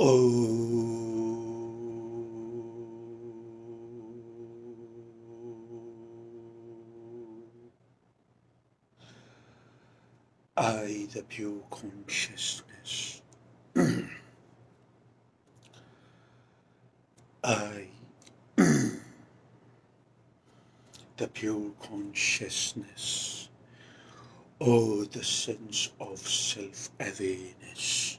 Oh, I, the pure consciousness, I, the pure consciousness, oh, the sense of self-awareness.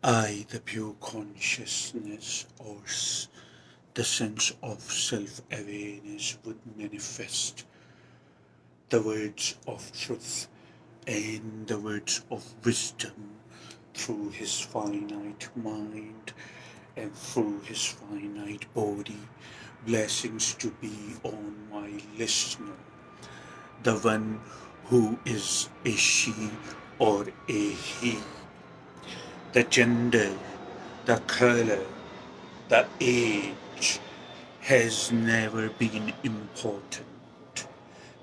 I, the pure consciousness, or the sense of self-awareness would manifest the words of truth and the words of wisdom through his finite mind and through his finite body. Blessings to be on my listener, the one who is a she or a he, the gender, the color, the age has never been important.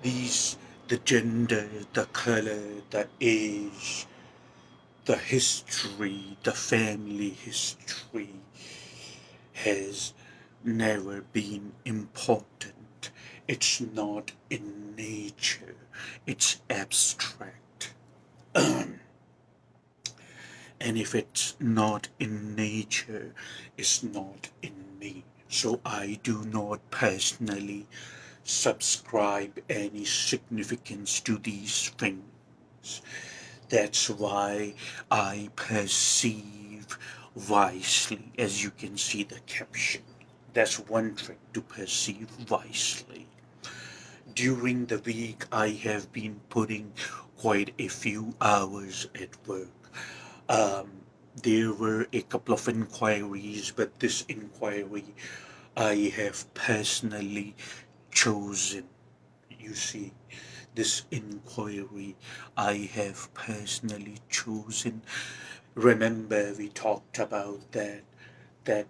These, the gender, the color, the age, the history, the family history has never been important. It's not in nature, it's abstract. And if it's not in nature, it's not in me. So I do not personally subscribe any significance to these things. That's why I perceive wisely, as you can see the caption. That's one trick, to perceive wisely. During the week, I have been putting quite a few hours at work. Um, there were a couple of inquiries, but this inquiry I have personally chosen. You see, this inquiry I have personally chosen. Remember, we talked about that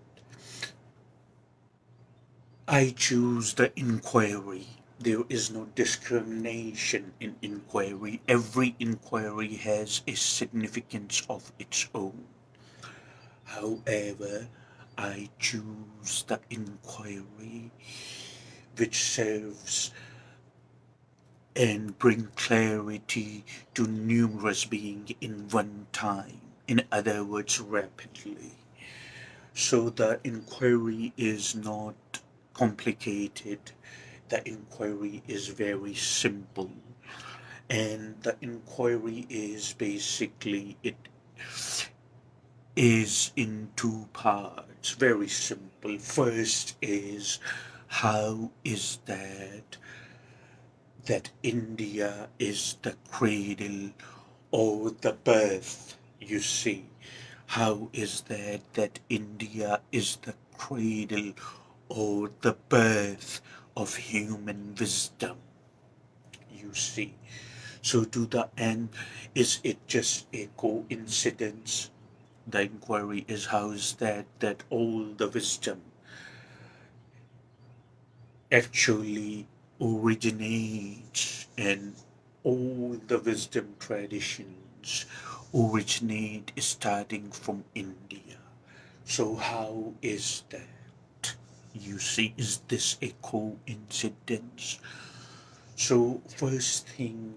I choose the inquiry. There is no discrimination in inquiry. Every inquiry has a significance of its own. However, I choose the inquiry which serves and bring clarity to numerous beings in one time. In other words, rapidly. So the inquiry is not complicated. The inquiry is very simple. And the inquiry is basically, it is in two parts. Very simple. First is, how is that India is the cradle or the birth, you see? How is that India is the cradle or the birth of human wisdom, you see? So to the end, is it just a coincidence? The inquiry is, how is that all the wisdom actually originates, and all the wisdom traditions originate starting from India. So how is that? You see, is this a coincidence? So first thing,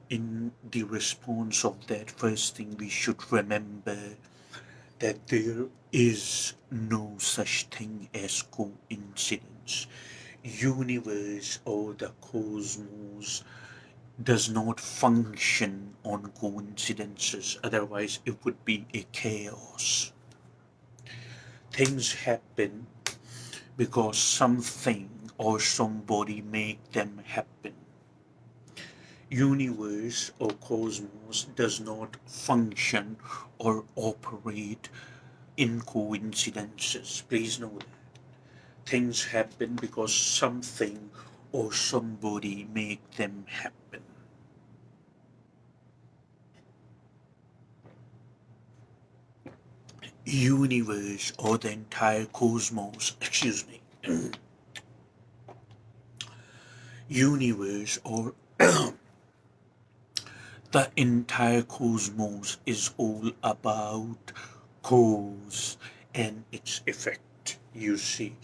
in the response of that, first thing we should remember that there is no such thing as coincidence. Universe or the cosmos does not function on coincidences, otherwise it would be a chaos. Things happen because something or somebody make them happen. Universe or cosmos does not function or operate in coincidences. Please know that. Things happen because something or somebody make them happen. Universe or the entire cosmos, excuse me, universe or The entire cosmos is all about cause and its effect. You see,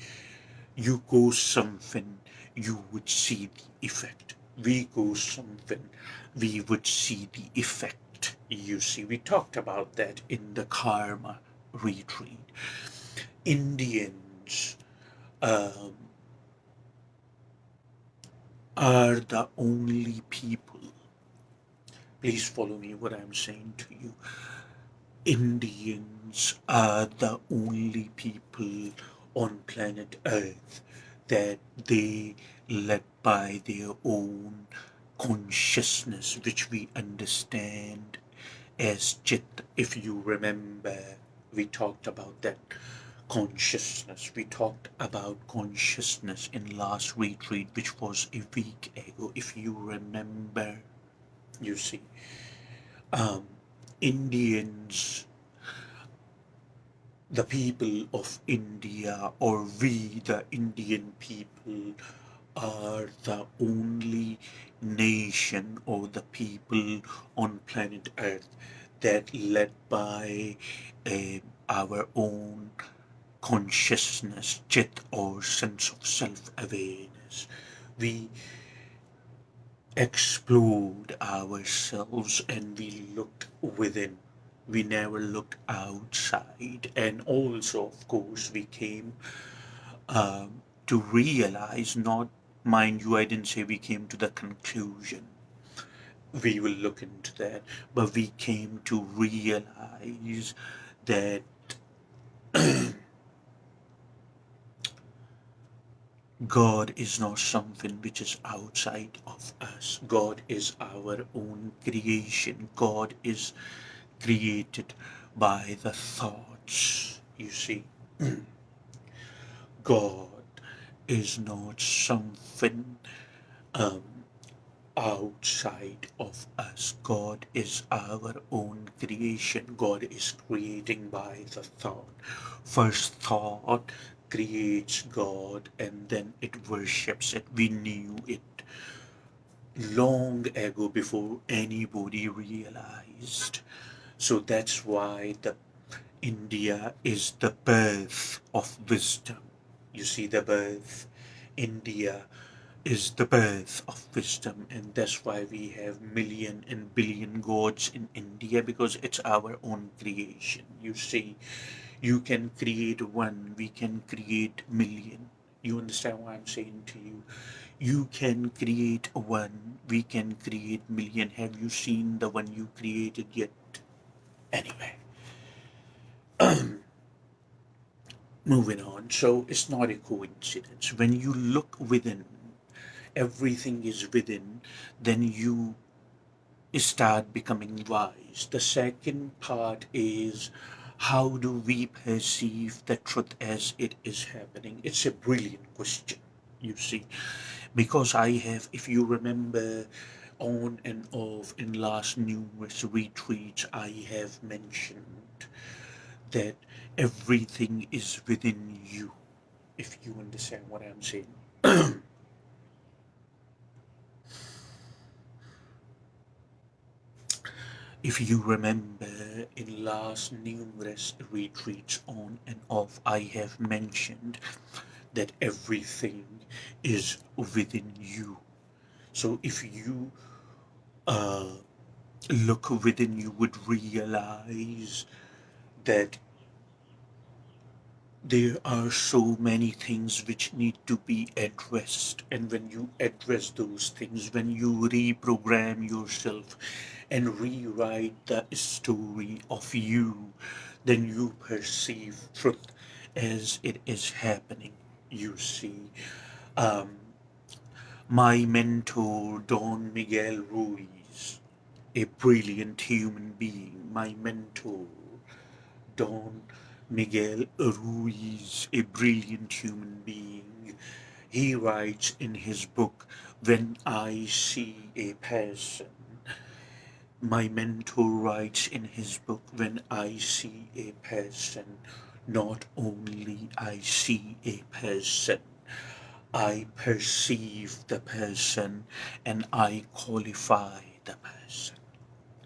you cause something, you would see the effect. We cause something, we would see the effect. You see, we talked about that in the karma retreat. Indians um, are the only people, please follow me what I'm saying to you. Indians are the only people on planet Earth that they led by their own consciousness, which we understand as Chit. If you remember, we talked about that consciousness. We talked about consciousness in last retreat, which was a week ago. If you remember, you see, um, Indians, the people of India, or we, the Indian people, are the only nation or the people on planet Earth that led by our own consciousness, chit, or sense of self-awareness. We explored ourselves and we looked within. We never looked outside. And also, of course, we came to realize, not, mind you, I didn't say we came to the conclusion. We will look into that. But we came to realize that God is not something which is outside of us. God is our own creation. God is created by the thoughts. You see, God is not something um, outside of us. God is our own creation. God is creating by the thought. First thought creates God and then it worships it. We knew it long ago before anybody realized. So that's why the India is the birth of wisdom. You see, the birth, India is the birth of wisdom, and that's why we have million and billion gods in India, because it's our own creation. You see, you can create one, we can create million. You understand what I'm saying to you? You can create one, we can create million. Have you seen the one you created yet? Anyway, moving on. So it's not a coincidence. When you look within, everything is within, then you start becoming wise. The second part is, how do we perceive the truth as it is happening? It's a brilliant question, you see, because I have, if you remember, on and off in last numerous retreats, I have mentioned that everything is within you, if you understand what I'm saying. If you remember, in last numerous retreats on and off, I have mentioned that everything is within you. So if you uh, look within, you would realize that there are so many things which need to be addressed, and when you address those things, when you reprogram yourself and rewrite the story of you, then you perceive truth as it is happening. You see, um, my mentor Don Miguel Ruiz, a brilliant human being, my mentor Don Miguel Ruiz, a brilliant human being, he writes in his book, When I See a Person, my mentor writes in his book, when I see a person, not only I see a person, I perceive the person and I qualify the person.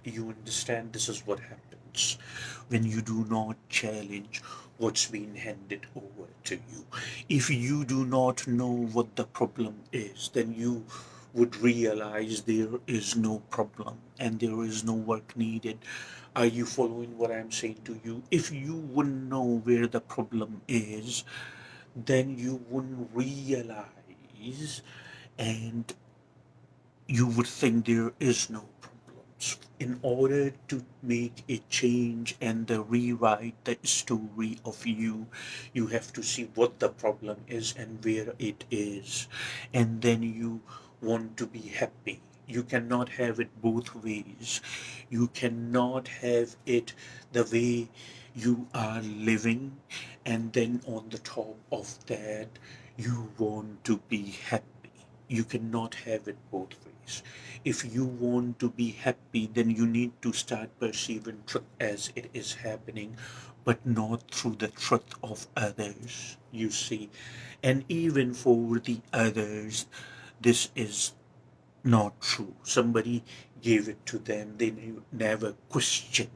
You understand? This is what happens when you do not challenge what's been handed over to you. If you do not know what the problem is, then you would realize there is no problem and there is no work needed. Are you following what I'm saying to you? If you wouldn't know where the problem is, then you wouldn't realize, and you would think there is no problems. In order to make a change and rewrite the story of you, you have to see what the problem is and where it is, and then you want to be happy. You cannot have it both ways. You cannot have it the way you are living, and then on the top of that, you want to be happy. You cannot have it both ways. If you want to be happy, then you need to start perceiving truth as it is happening, but not through the truth of others, you see. And even for the others, this is not true. Somebody gave it to them, they never questioned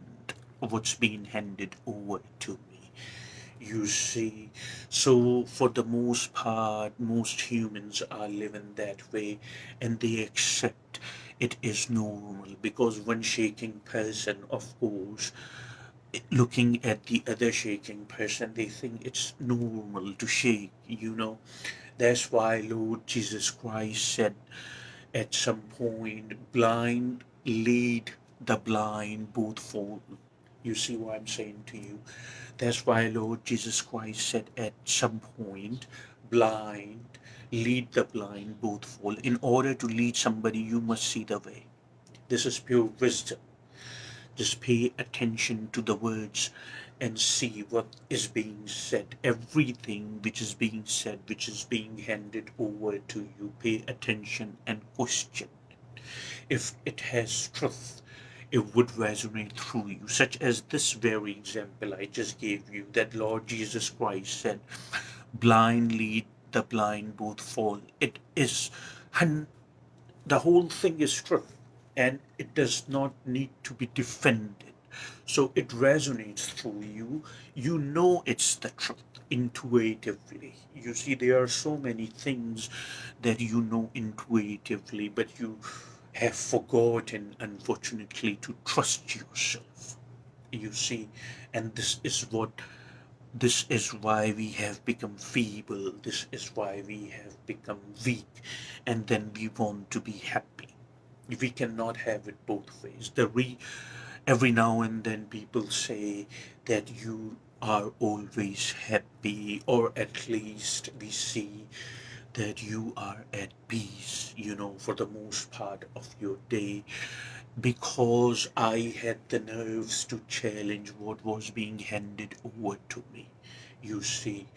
what's being handed over to me, you see. So for the most part, most humans are living that way, and they accept it is normal, because one shaking person, of course, looking at the other shaking person, they think it's normal to shake, you know. That's why Lord Jesus Christ said at some point, blind lead the blind, both fall. You see what I'm saying to you? That's why Lord Jesus Christ said at some point, blind lead the blind, both fall. In order to lead somebody, you must see the way. This is pure wisdom. Just pay attention to the words and see what is being said. Everything which is being said, which is being handed over to you, pay attention and question. If it has truth, it would resonate through you, such as this very example I just gave you, that Lord Jesus Christ said, blind lead the blind, both fall. It is, the whole thing is truth, and it does not need to be defended. So it resonates through you. You know it's the truth intuitively. You see, there are so many things that you know intuitively, but you have forgotten, unfortunately, to trust yourself. You see, and this is why we have become feeble. This is why we have become weak. And then we want to be happy. We cannot have it both ways. Every now and then people say that you are always happy, or at least we see that you are at peace, you know, for the most part of your day, because I had the nerves to challenge what was being handed over to me. You see,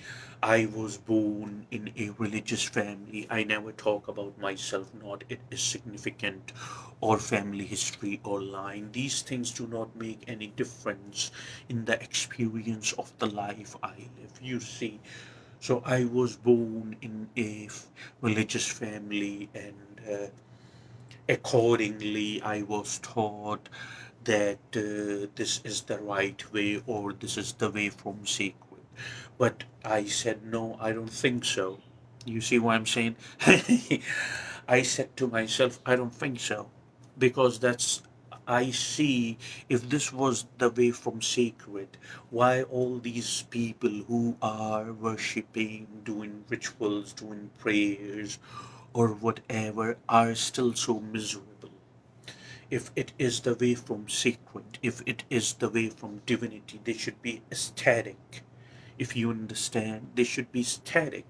I was born in a religious family. I never talk about myself, not it is significant, or family history or line. These things do not make any difference in the experience of the life I live. You see, so I was born in a religious family, and accordingly, I was taught that this is the right way, or this is the way from sacred. But I said, no, I don't think so. You see what I'm saying? I said to myself, I don't think so. Because I see, if this was the way from sacred, why all these people who are worshipping, doing rituals, doing prayers, or whatever, are still so miserable? If it is the way from sacred, if it is the way from divinity, they should be ecstatic. If you understand, they should be ecstatic.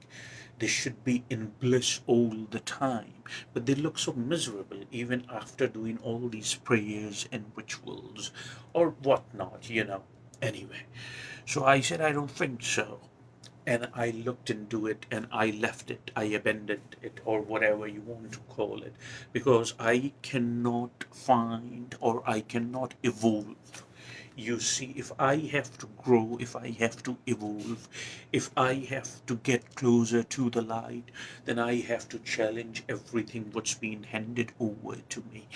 They should be in bliss all the time. But they look so miserable even after doing all these prayers and rituals or whatnot, you know. Anyway, so I said, I don't think so. And I looked into it and I left it. I abandoned it, or whatever you want to call it, because I cannot find, or I cannot evolve You see, if I have to grow, if I have to evolve, if I have to get closer to the light, then I have to challenge everything what's been handed over to me.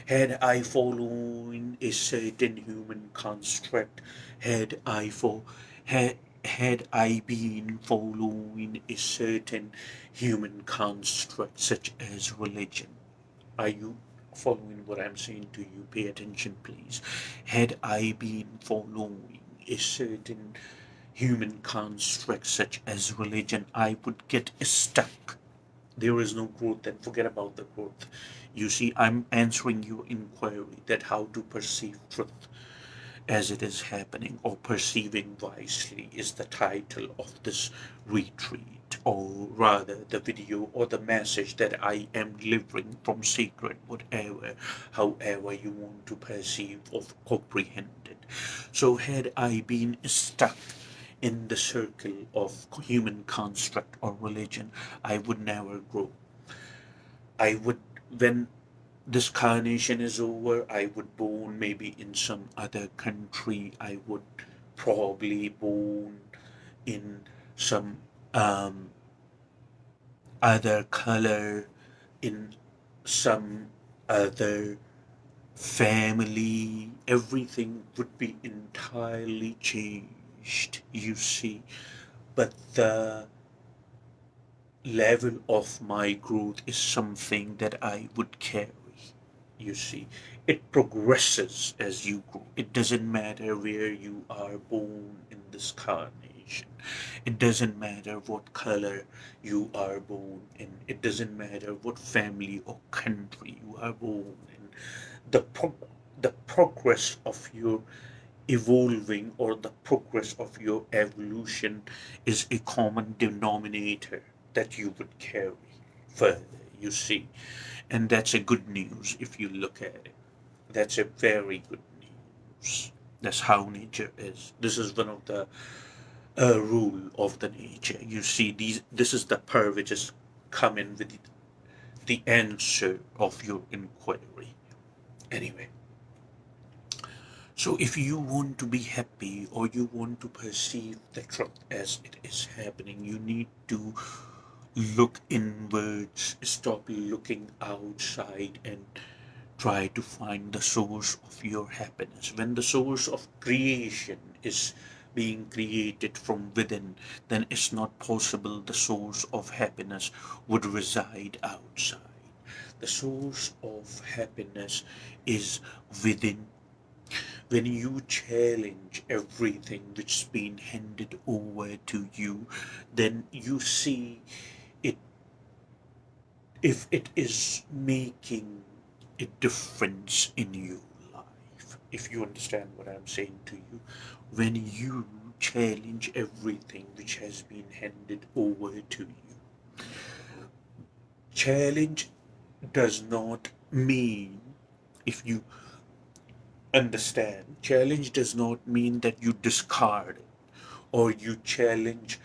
Had I followed a certain human construct, had I for had I been following a certain human construct such as religion, are you following what I'm saying to you? Pay attention, please. Had I been following a certain human construct such as religion, I would get stuck. There is no growth, then forget about the growth. You see, I'm answering your inquiry that how to perceive truth as it is happening, or perceiving wisely is the title of this retreat, or rather the video or the message that I am delivering from Secret, whatever, however you want to perceive or comprehend it. So had I been stuck in the circle of human construct or religion, I would never grow. I would, when this carnation is over, I would born maybe in some other country. I would probably born in some other color, in some other family. Everything would be entirely changed, you see. But the level of my growth is something that I would carry. You see, it progresses as you grow. It doesn't matter where you are born in this carnation. It doesn't matter what color you are born in. It doesn't matter what family or country you are born in. The progress of your evolving, or the progress of your evolution, is a common denominator that you would carry further, you see. And that's a good news if you look at it. That's a very good news. That's how nature is. This is one of the rule of the nature. You see, this is the pearl which is coming with the answer of your inquiry. Anyway, so if you want to be happy, or you want to perceive the truth as it is happening, you need to look inwards, stop looking outside, and try to find the source of your happiness. When the source of creation is being created from within, then it's not possible the source of happiness would reside outside. The source of happiness is within. When you challenge everything which's been handed over to you, then you see it, if it is making a difference in your life. If you understand what I'm saying to you, when you challenge everything which has been handed over to you, challenge does not mean, if you understand, challenge does not mean that you discard it, or you challenge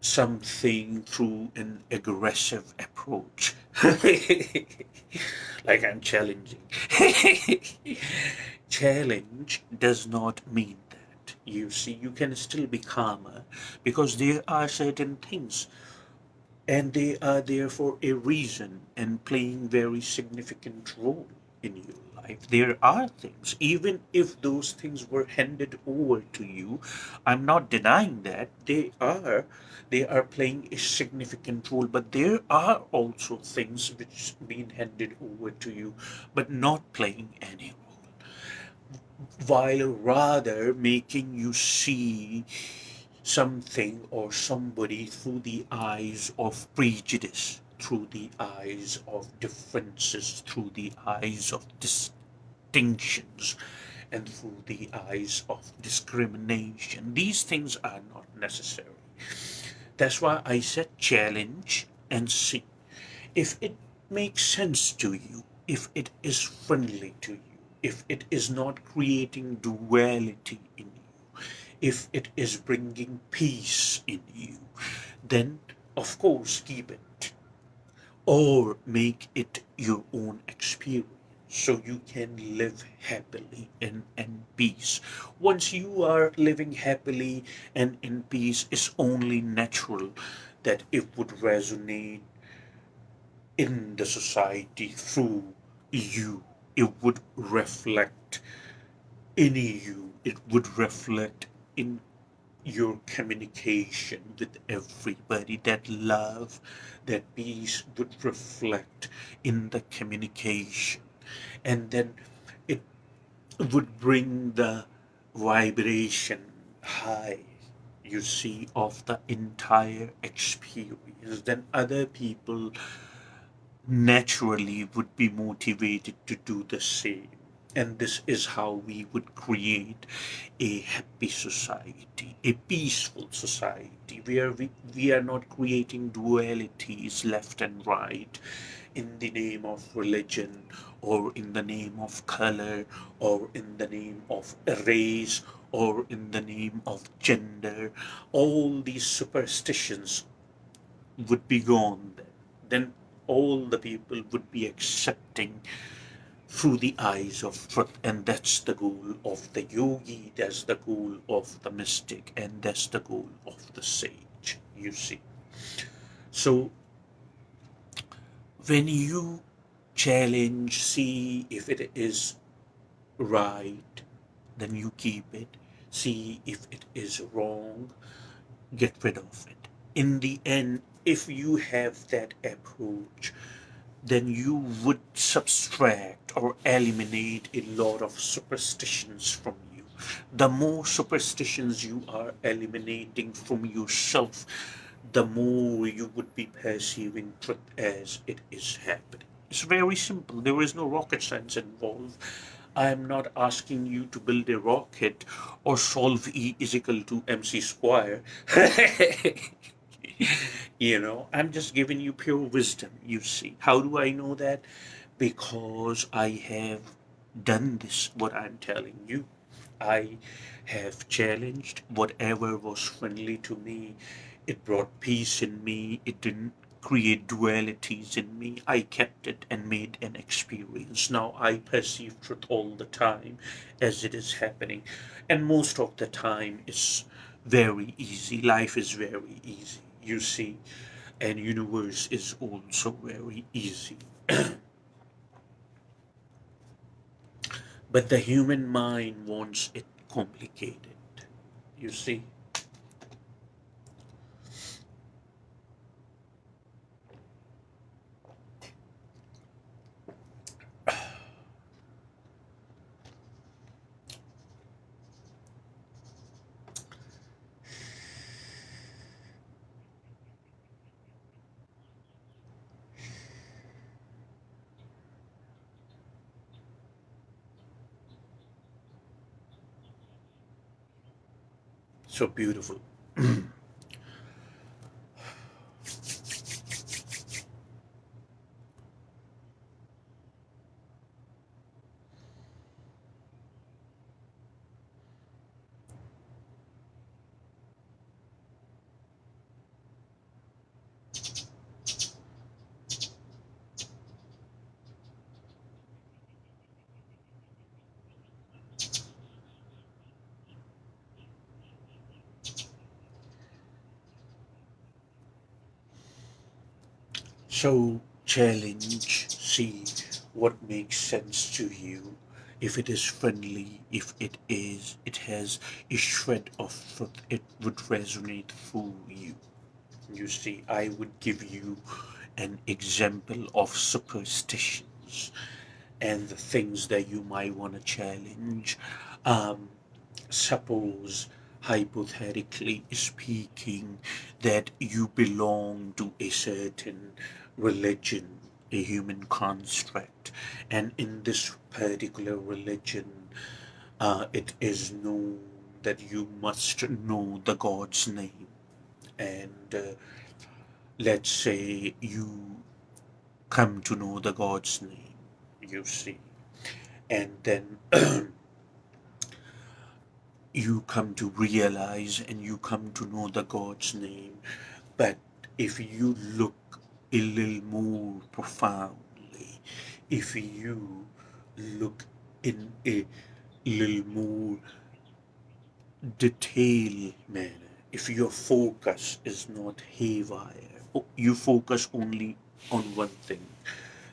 something through an aggressive approach. Like I'm challenging. Challenge does not mean that. You see, you can still be calmer, because there are certain things, and they are there for a reason and playing very significant role in your life. There are things, even if those things were handed over to you, I'm not denying that they are playing a significant role, but there are also things which been handed over to you but not playing any role, while rather making you see something or somebody through the eyes of prejudice, through the eyes of differences, through the eyes of distinctions, and through the eyes of discrimination. These things are not necessary. That's why I said challenge and see. If it makes sense to you, if it is friendly to you, if it is not creating duality in you, if it is bringing peace in you, then of course keep it, or make it your own experience. so you can live happily and peace. Once you are living happily and in peace, it's only natural that it would resonate in the society through you. It would reflect in you. It would reflect in your communication with everybody. That love, that peace would reflect in the communication. And then it would bring the vibration high, you see, of the entire experience. Then other people naturally would be motivated to do the same. And this is how we would create a happy society, a peaceful society, where we are not creating dualities left and right in the name of religion, or in the name of color, or in the name of race, or in the name of gender. All these superstitions would be gone then. Then all the people would be accepting through the eyes of truth, and that's the goal of the yogi, that's the goal of the mystic, and that's the goal of the sage, you see. So when you challenge, see if it is right, then you keep it. See if it is wrong, get rid of it. In the end, if you have that approach, then you would subtract or eliminate a lot of superstitions from you. The more superstitions you are eliminating from yourself, the more you would be perceiving truth as it is happening. It's very simple. There is no rocket science involved. I am not asking you to build a rocket or solve E is equal to MC square. I'm just giving you pure wisdom, you see. How do I know that? Because I have done this, what I'm telling you. I have challenged whatever was friendly to me. It brought peace in me. It didn't create dualities in me. I kept it and made an experience. Now I perceive truth all the time as it is happening. And most of the time it's very easy. Life is very easy, you see. And universe is also very easy. But the human mind wants it complicated, you see. So beautiful. So challenge, see what makes sense to you. If it is friendly, if it has a shred of truth, it would resonate through you. You see, I would give you an example of superstitions and the things that you might want to challenge. Um, Suppose, hypothetically speaking, that you belong to a certain religion, a human construct, and in this particular religion, it is known that you must know the God's name. And let's say you come to know the God's name, you see, and then you come to realize and you come to know the God's name. But if you look a little more profoundly, if you look in a little more detailed manner, if your focus is not haywire, you focus only on one thing,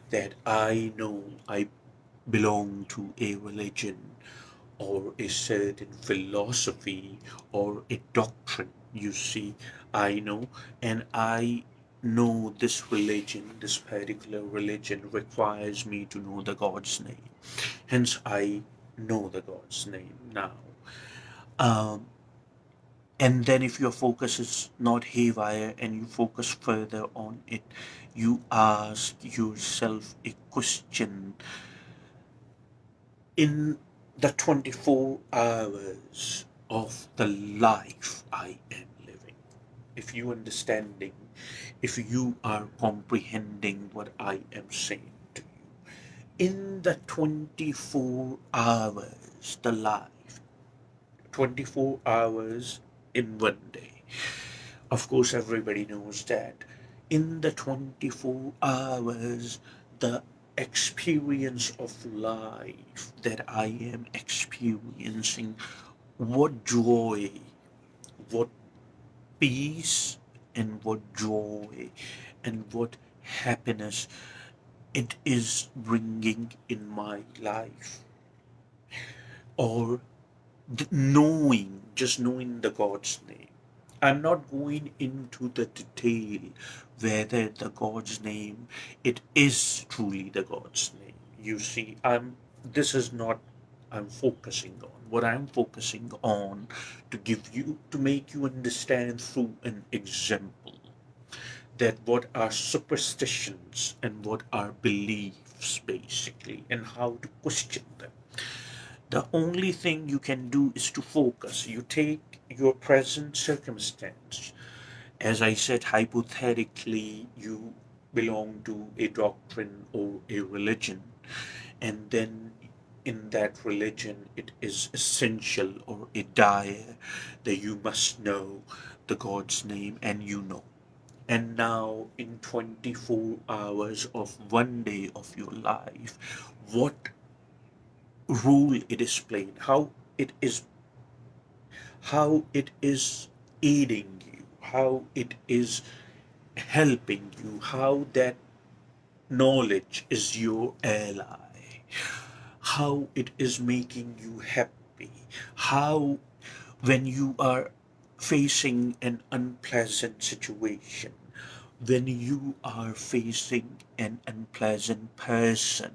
that I know I belong to a religion or a certain philosophy or a doctrine, you see, I know, and I know this religion, this particular religion requires me to know the God's name. Hence, I know the God's name now. Um, and then, if your focus is not haywire and you focus further on it, you ask yourself a question: in the 24 hours of the life I am living, if you understanding, if you are comprehending what I am saying to you, in the 24 hours, the life, 24 hours in one day. Of course, everybody knows that in the 24 hours, the experience of life that I am experiencing, what joy, what peace, and what joy, and what happiness it is bringing in my life. Or knowing, just knowing the God's name. I'm not going into the detail whether the God's name, it is truly the God's name. You see, this is not I'm focusing on. What I'm focusing on to give you, to make you understand through an example, that what are superstitions and what are beliefs basically, and how to question them. The only thing you can do is to focus. You take your present circumstance. As I said, hypothetically, you belong to a doctrine or a religion, and then in that religion, it is essential or a dire that you must know the God's name, and you know. And now, in 24 hours of one day of your life, what role it is playing, it is how it is aiding you, how it is helping you, how that knowledge is your ally, how it is making you happy, how when you are facing an unpleasant situation, when you are facing an unpleasant person,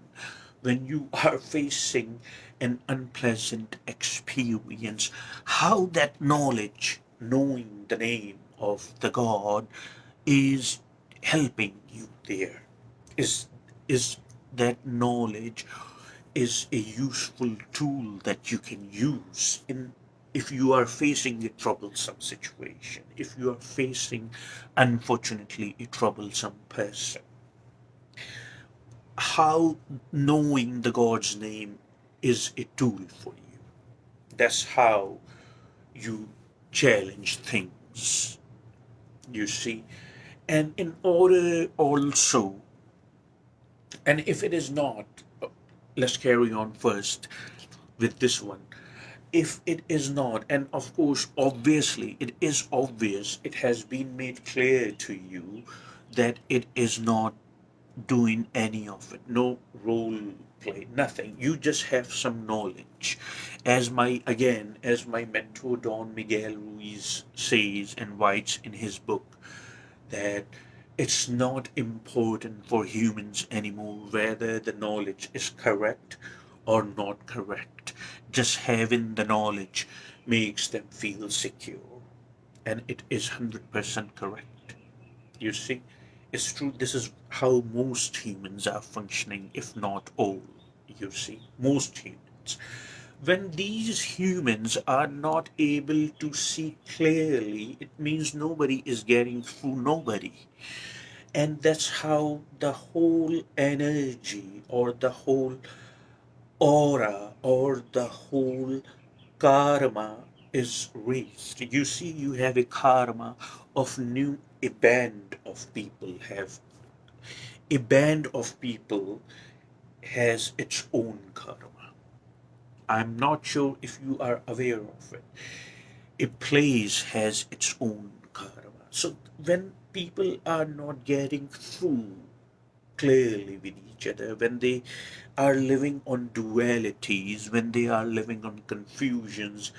when you are facing an unpleasant experience, how that knowledge, knowing the name of the God, is helping you there. Is that knowledge is a useful tool that you can use in, if you are facing a troublesome situation, if you are facing, unfortunately, a troublesome person. How knowing the God's name is a tool for you. That's how you challenge things, you see. And in order also, and if it is not, let's carry on first with this one. If it is not, and of course, obviously, it is obvious, it has been made clear to you that it is not doing any of it, no role play, nothing. You just have some knowledge. As my mentor Don Miguel Ruiz says and writes in his book, that it's not important for humans anymore whether the knowledge is correct or not correct. Just having the knowledge makes them feel secure. And it is 100% correct. You see, it's true. This is how most humans are functioning, if not all. You see, most humans. When these humans are not able to see clearly, it means nobody is getting through nobody. And that's how the whole energy or the whole aura or the whole karma is raised. You see, you have a karma of new, a band of people has its own karma. I'm not sure if you are aware of it. A place has its own karma. So when people are not getting through clearly with each other, when they are living on dualities, when they are living on confusions,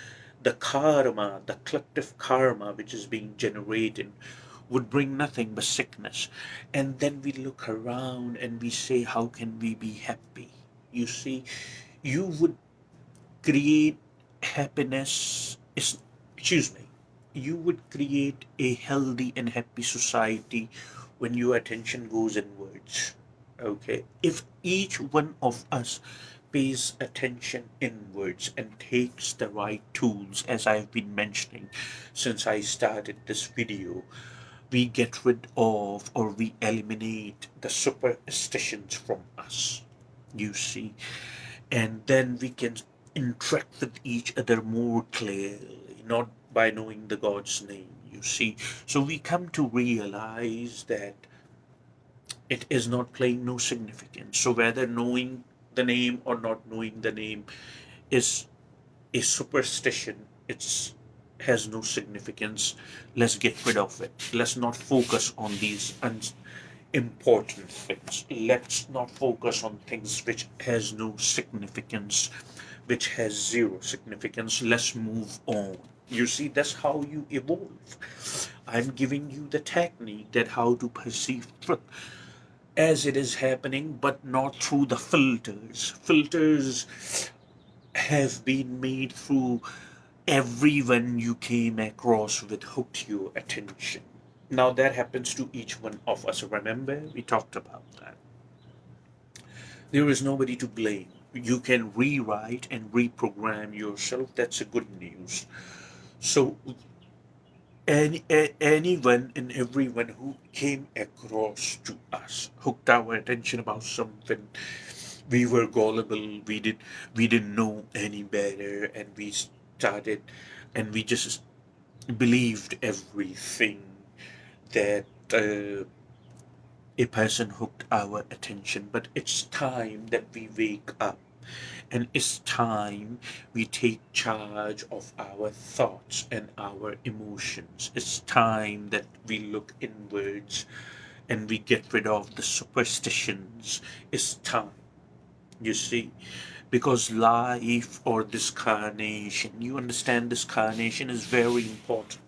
the karma, the collective karma which is being generated would bring nothing but sickness. And then we look around and we say, how can we be happy? You see, you would create happiness is excuse me, you would create a healthy and happy society when your attention goes inwards. Okay, if each one of us pays attention inwards and takes the right tools, as I've been mentioning since I started this video, we get rid of or we eliminate the superstitions from us, you see, and then we can interact with each other more clearly, not by knowing the God's name, you see. So we come to realize that it is not playing no significance. So whether knowing the name or not knowing the name is a superstition. It's has no significance. Let's get rid of it. Let's not focus on these important things. Let's not focus on things which has no significance, which has zero significance. Let's move on. You see, that's how you evolve. I'm giving you the technique that how to perceive truth as it is happening, but not through the filters. Filters have been made through everyone you came across with hooked your attention. Now that happens to each one of us. Remember, we talked about that. There is nobody to blame. You can rewrite and reprogram yourself. That's a good news. So anyone and everyone who came across to us hooked our attention about something. We were gullible. We didn't know any better, and we started, and we just believed everything that a person hooked our attention. But it's time that we wake up, and it's time we take charge of our thoughts and our emotions. It's time that we look inwards and we get rid of the superstitions. It's time, you see, because life or this carnation, you understand, this carnation is very important,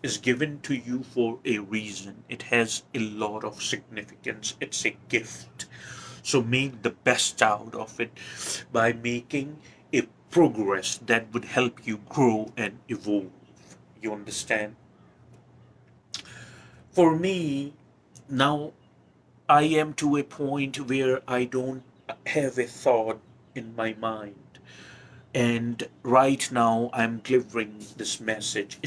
is given to you for a reason. It has a lot of significance. It's a gift. So make the best out of it by making a progress that would help you grow and evolve. You understand? For me, now I am to a point where I don't have a thought in my mind. And right now I'm delivering this message.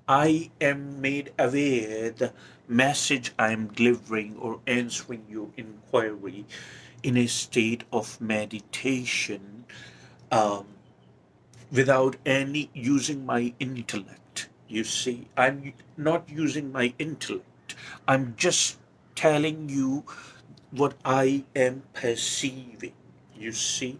I am made aware the message I am delivering or answering your inquiry in a state of meditation, um, without any using my intellect. You see, I'm not using my intellect. I'm just telling you what I am perceiving. You see,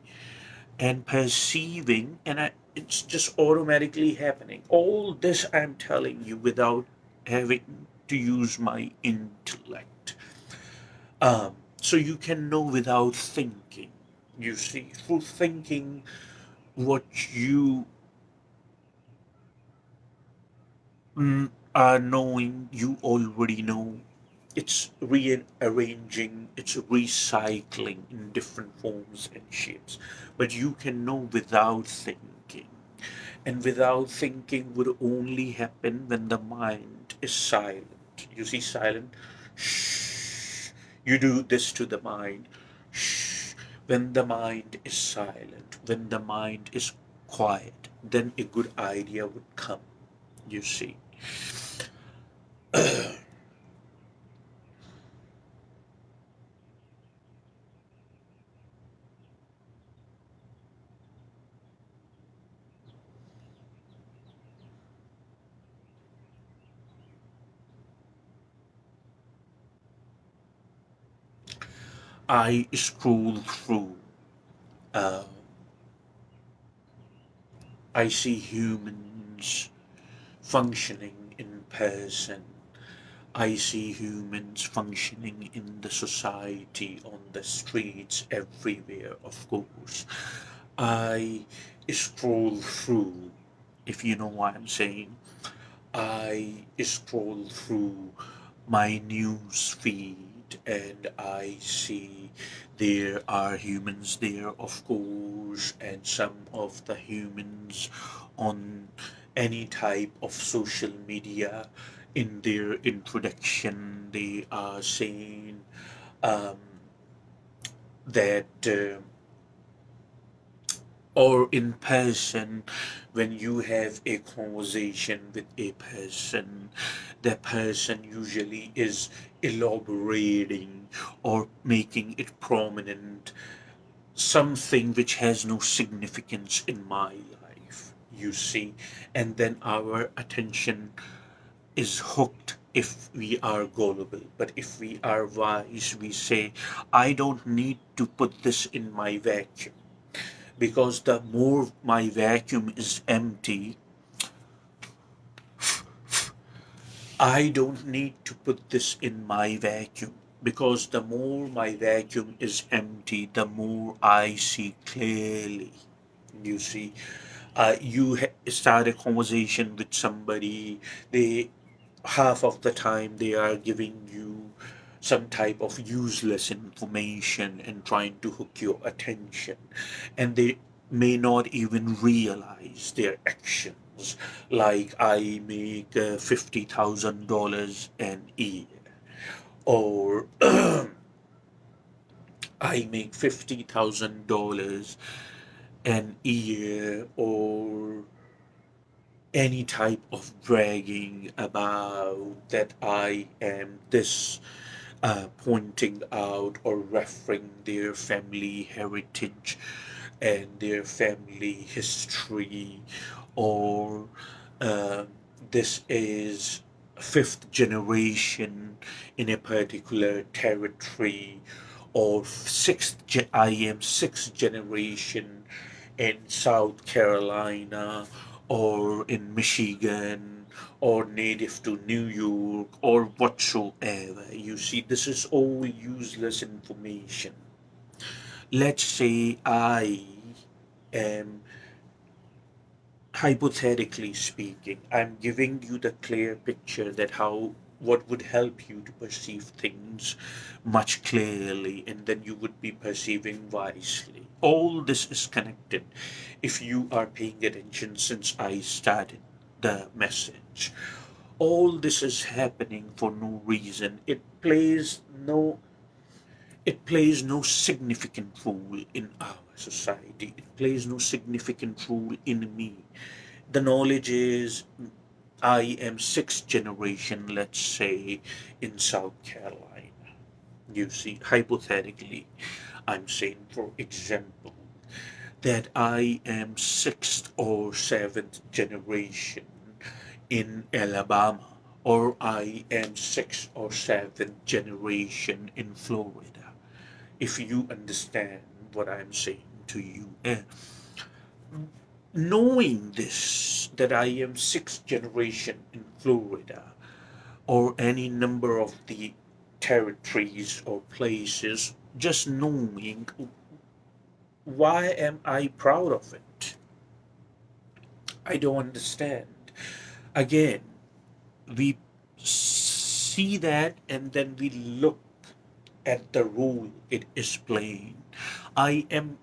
and perceiving, and it's just automatically happening. All this I'm telling you without having to use my intellect. So you can know without thinking. You see, through thinking, what you are knowing, you already know. It's rearranging, it's recycling in different forms and shapes. But you can know without thinking. And without thinking would only happen when the mind is silent. You see, silent? Shh. You do this to the mind. Shh. When the mind is silent, when the mind is quiet, then a good idea would come. You see. I scroll through, uh, I see humans functioning in person. I see humans functioning in the society, on the streets, everywhere, of course. I scroll through, if you know what I'm saying. I scroll through my news feed and I see there are humans there, of course, and some of the humans on any type of social media in their introduction they are saying um, that or in person when you have a conversation with a person, the person usually is elaborating or making it prominent something which has no significance in my life, you see, and then our attention is hooked if we are gullible. But if we are wise, we say, I don't need to put this in my vacuum, because the more my vacuum is empty, I don't need to put this in my vacuum, because the more my vacuum is empty, the more I see clearly. You see, start a conversation with somebody, they half of the time they are giving you some type of useless information and trying to hook your attention, and they may not even realize their actions. Like, I make $50,000 an year, or I make $50,000 an year, or any type of bragging about that I am this, pointing out or referring their family heritage and their family history, or uh, this is fifth generation in a particular territory, or I am sixth generation in South Carolina or in Michigan or native to New York or whatsoever. You see, this is all useless information. Let's say I am, hypothetically speaking, I'm giving you the clear picture that how what would help you to perceive things much clearly, and then you would be perceiving wisely. All this is connected if you are paying attention since I started the message. All this is happening for no reason. It plays no significant role in our society. It plays no significant role in me. The knowledge is, I am sixth generation, let's say, in South Carolina. You see, hypothetically, I'm saying, for example, that I am sixth or seventh generation in Alabama, or I am sixth or seventh generation in Florida. If you understand what I'm saying to you, knowing this, that I am sixth generation in Florida, or any number of the territories or places, just knowing, why am I proud of it? I don't understand. Again, we see that and then we look at the role it is playing. I am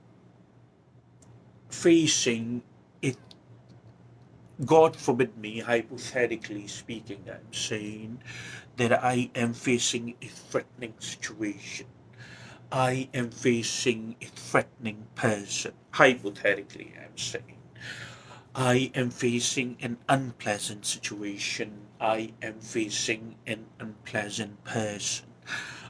facing it, God forbid me, hypothetically speaking, I'm saying that I am facing a threatening situation. I am facing a threatening person. Hypothetically, I'm saying. I am facing an unpleasant situation. I am facing an unpleasant person.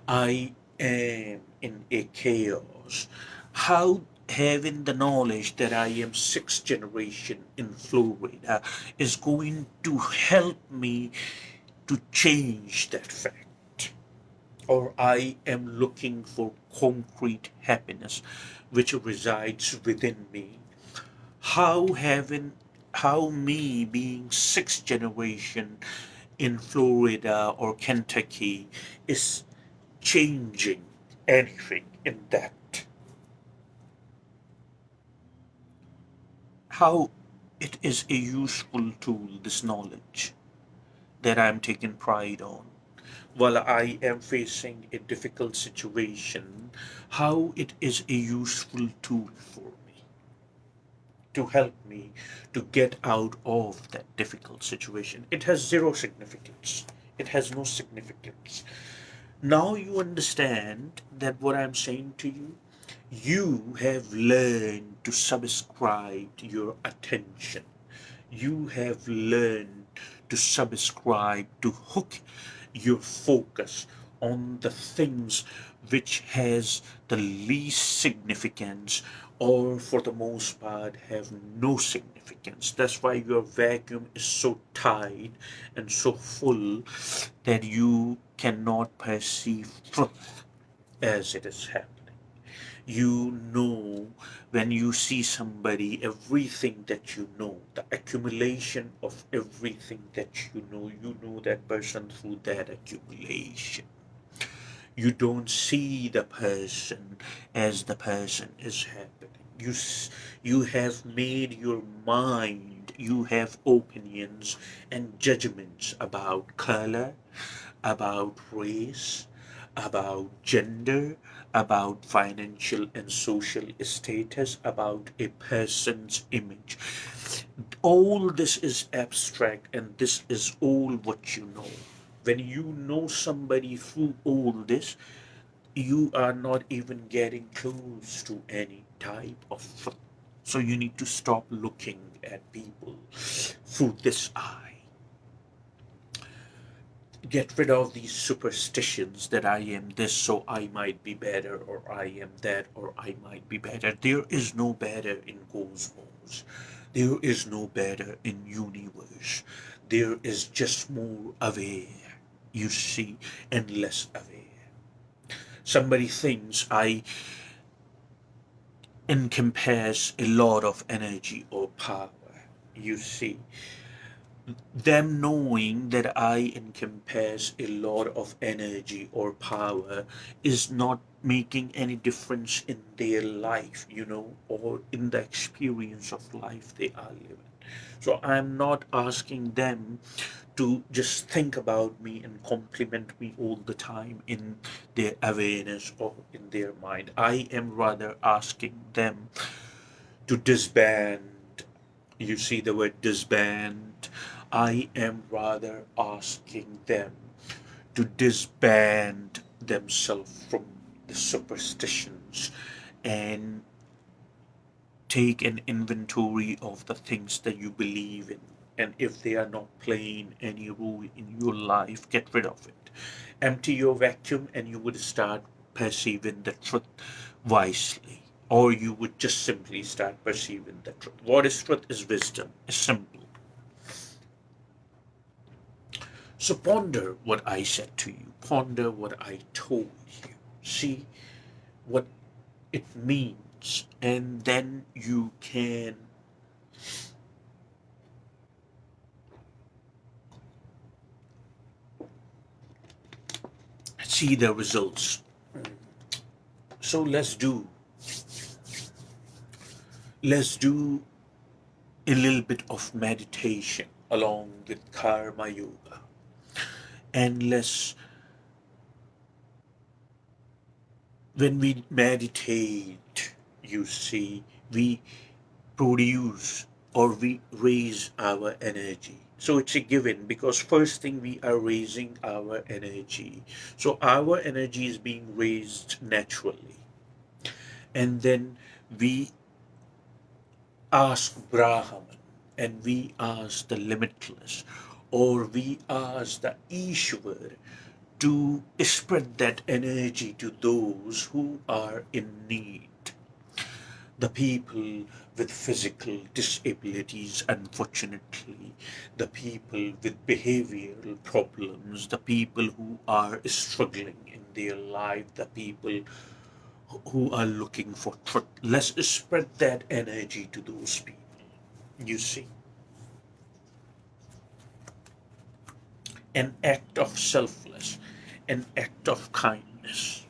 I am in a chaos. How having the knowledge that I am sixth generation in Florida is going to help me to change that fact? or I am looking for concrete happiness which resides within me. How having how me being sixth generation in Florida or Kentucky is changing anything in that. How it is a useful tool, this knowledge that I'm taking pride on. While I am facing a difficult situation, how it is a useful tool for me to help me to get out of that difficult situation. It has zero significance. It has no significance. Now you understand that what I'm saying to you, you have learned to subscribe to your attention. You have learned to subscribe, to hook your focus on the things which has the least significance, or for the most part have no significance. That's why your vacuum is so tight and so full that you cannot perceive truth as it is happening. You know, when you see somebody, everything that you know, the accumulation of everything that you know that person through that accumulation. You don't see the person as the person is happening. You have made your mind, you have opinions and judgments about color, about race, about gender, about financial and social status, about a person's image. All this is abstract, and this is all what you know. When you know somebody through all this, you are not even getting close to any type of truth. So you need to stop looking at people through this eye. Get rid of these superstitions that I am this, so I might be better, or I am that, or I might be better. There is no better in cosmos. There is no better in universe. There is just more aware, you see, and less aware. Somebody thinks I encompass a lot of energy or power. You see, them knowing that I encompass a lot of energy or power is not making any difference in their life, or in the experience of life they are living. So I'm not asking them to just think about me and compliment me all the time in their awareness or in their mind. I am rather asking them to disband. You see the word disband. I am rather asking them to disband themselves from the superstitions and take an inventory of the things that you believe in. And if they are not playing any role in your life, get rid of it. Empty your vacuum, and you would start perceiving the truth wisely. Or you would just simply start perceiving the truth. What is truth is wisdom. It's simple. So ponder what I said to you. Ponder what I told you. See what it means. And then you can see the results. So let's do a little bit of meditation along with karma yoga. And when we meditate, you see, we produce or we raise our energy. So it's a given, because first thing we are raising our energy. So our energy is being raised naturally. And then we ask Brahman, and we ask the limitless, or we ask the Ishwar to spread that energy to those who are in need. The people with physical disabilities, unfortunately, the people with behavioral problems, the people who are struggling in their life, the people who are looking for truth. Let's spread that energy to those people. You see, an act of selfless, an act of kindness.